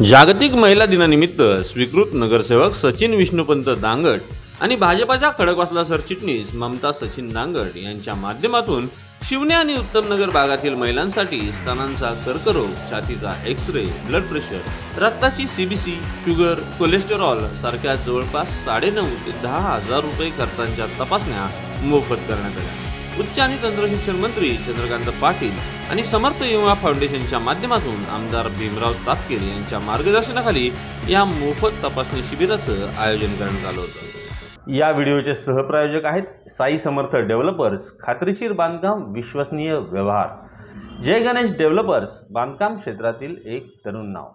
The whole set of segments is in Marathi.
जागतिक महिला दिनानिमित्त स्वीकृत नगरसेवक सचिन विष्णुपंत दांगट आणि भाजपाच्या खडकवासला सरचिटणीस ममता सचिन दांगट यांच्या माध्यमातून शिवणे आणि उत्तमनगर भागातील महिलांसाठी स्तनांचा कर्करोग, छातीचा एक्स-रे, ब्लड प्रेशर, रक्ताची सीबीसी, शुगर, कोलेस्टेरॉल सारख्या जवळपास 9.5 ते 10,000 रुपये खर्चांच्या तपासण्या मोफत करण्यात आल्या। उच्च आणि तंत्रशिक्षण मंत्री चंद्रकांत पाटील आणि समर्थ युवा फाउंडेशनच्या माध्यमातून आमदार भीमराव तापकीर यांच्या मार्गदर्शनाखाली या मोफत तपासणी शिबिराचं आयोजन करण्यात आलं होतं। या व्हिडिओचे सहप्रायोजक आहेत साई समर्थ डेव्हलपर्स, खात्रीशीर बांधकाम, विश्वसनीय व्यवहार। जय गणेश डेव्हलपर्स, बांधकाम क्षेत्रातील एक तरुण नाव।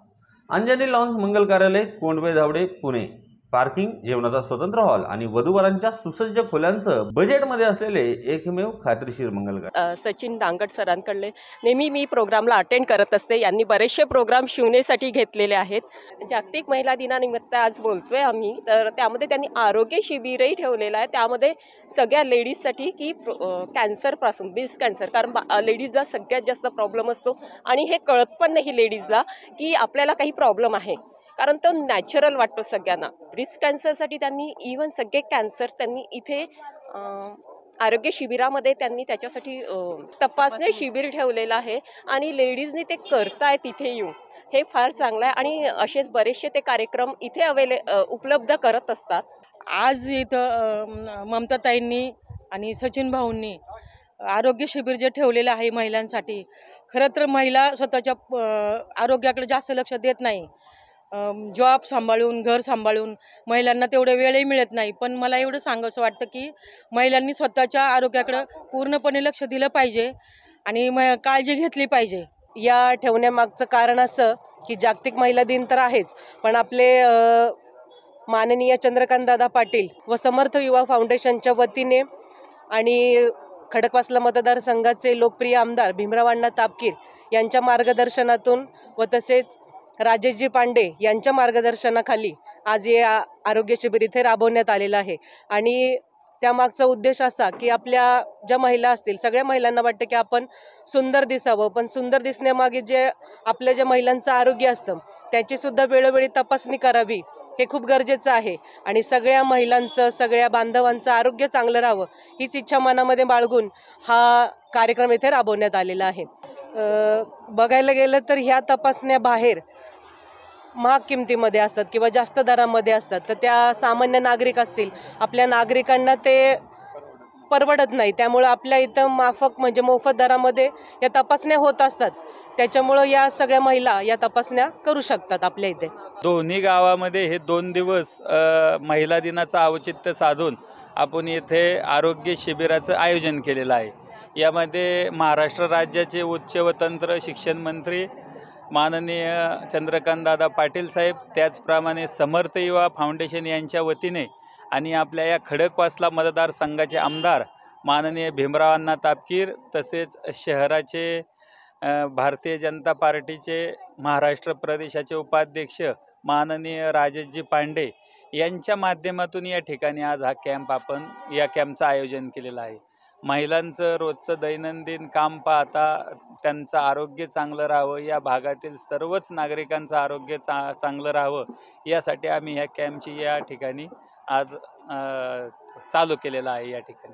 अंजनी लॉन्स मंगल कार्यालय, कोंडवे धावडे, पुणे। पार्किंग, जेवणाचा स्वतंत्र हॉल आणि वधूवरांच्या सुसज्ज खोल्यांसह बजेटमध्ये असलेले एकमेव खात्रीशीर मंगल कार्यालय। सचिन दांगट सरांकडले नेहमी मी प्रोग्रामला अटेंड करत असते। यांनी बरेचसे प्रोग्राम शिवण्यासाठी घेतलेले आहेत। जागतिक महिला दिनानिमित्त आज बोलतोय आम्ही, तर त्यामध्ये त्यांनी आरोग्य शिबिरही ठेवलेलं आहे। त्यामध्ये सगळ्या लेडीजसाठी की कॅन्सरपासून, ब्रेस्ट कॅन्सर, कारण लेडीजला सगळ्यात जास्त प्रॉब्लेम असतो आणि हे कळत पण नाही लेडीजला की आपल्याला काही प्रॉब्लेम आहे, कारण तो नॅचरल वाटतो सगळ्यांना। ब्रेस्ट कॅन्सरसाठी त्यांनी इवन सगळे कॅन्सर त्यांनी इथे आरोग्य शिबिरामध्ये त्यांनी त्याच्यासाठी तपासणी शिबिर ठेवलेलं आहे आणि लेडीजनी ते करतायत इथे येऊन, हे फार चांगलं आहे। आणि असेच बरेचसे ते कार्यक्रम इथे उपलब्ध करत असतात। आज इथं ममताताईंनी आणि सचिन भाऊंनी आरोग्य शिबिर जे ठेवलेलं आहे महिलांसाठी, खरं तर महिला स्वतःच्या आरोग्याकडे जास्त लक्ष देत नाही। जॉब सांभाळून, घर सांभाळून महिलांना तेवढं वेळही मिळत नाही। पण मला एवढं सांगावंसं वाटतं की महिलांनी स्वतःच्या आरोग्याकडे पूर्णपणे लक्ष दिलं पाहिजे आणि काळजी घेतली पाहिजे। या ठेवण्यामागचं कारण असं की जागतिक महिला दिन तर आहेच, पण आपले माननीय चंद्रकांत दादा पाटील व समर्थ युवा फाउंडेशनच्या वतीने आणि खडकवासला मतदारसंघाचे लोकप्रिय आमदार भीमराव तापकीर यांच्या मार्गदर्शनातून व तसेच राजेशजी पांडे यांच्या मार्गदर्शनाखाली आज हे आरोग्य शिबिर इथे राबवण्यात आलेलं आहे। आणि त्यामागचा उद्देश असा की आपल्या ज्या महिला असतील, सगळ्या महिलांना वाटतं की आपण सुंदर दिसावं, पण सुंदर दिसण्यामागे जे आपल्या ज्या महिलांचं आरोग्य असतं त्याचीसुद्धा वेळोवेळी तपासणी करावी, हे खूप गरजेचं आहे। आणि सगळ्या महिलांचं, सगळ्या बांधवांचं आरोग्य चांगलं राहावं हीच इच्छा मनामध्ये बाळगून हा कार्यक्रम इथे राबवण्यात आलेला आहे। बघायला गेलं तर ह्या तपासण्या बाहेर महाग किमतीमध्ये असतात किंवा जास्त दरामध्ये असतात, तर त्या सामान्य नागरिक असतील, आपल्या नागरिकांना ते परवडत नाही। त्यामुळे आपल्या इथं माफक म्हणजे मोफत दरामध्ये या तपासण्या होत असतात। त्याच्यामुळं या सगळ्या महिला या तपासण्या करू शकतात आपल्या इथे। दोन्ही गावामध्ये हे 2 दिवस महिला दिनाचं औचित्य साधून आपण येथे आरोग्य शिबिराचं आयोजन केलेलं आहे। यामध्ये महाराष्ट्र राज्याचे उच्च व तंत्र शिक्षण मंत्री माननीय चंद्रकांतदादा पाटील साहेब, त्याचप्रमाणे समर्थ युवा फाउंडेशन यांच्या वतीने आणि आपल्या या खडकवासला मतदारसंघाचे आमदार माननीय भीमराव तापकीर, तसेच शहराचे भारतीय जनता पार्टीचे महाराष्ट्र प्रदेशाचे उपाध्यक्ष माननीय राजेशजी पांडे यांच्या माध्यमातून या ठिकाणी आज हा कॅम्पचं आयोजन केलेलं आहे। महिलांचं रोजचं दैनंदिन काम पाहता त्यांचं आरोग्य चांगलं राहावं, या भागातील सर्वच नागरिकांचं आरोग्य चांगलं राहावं, यासाठी आम्ही ह्या कॅम्पची या ठिकाणी आज चालू केलेला आहे। या ठिकाणी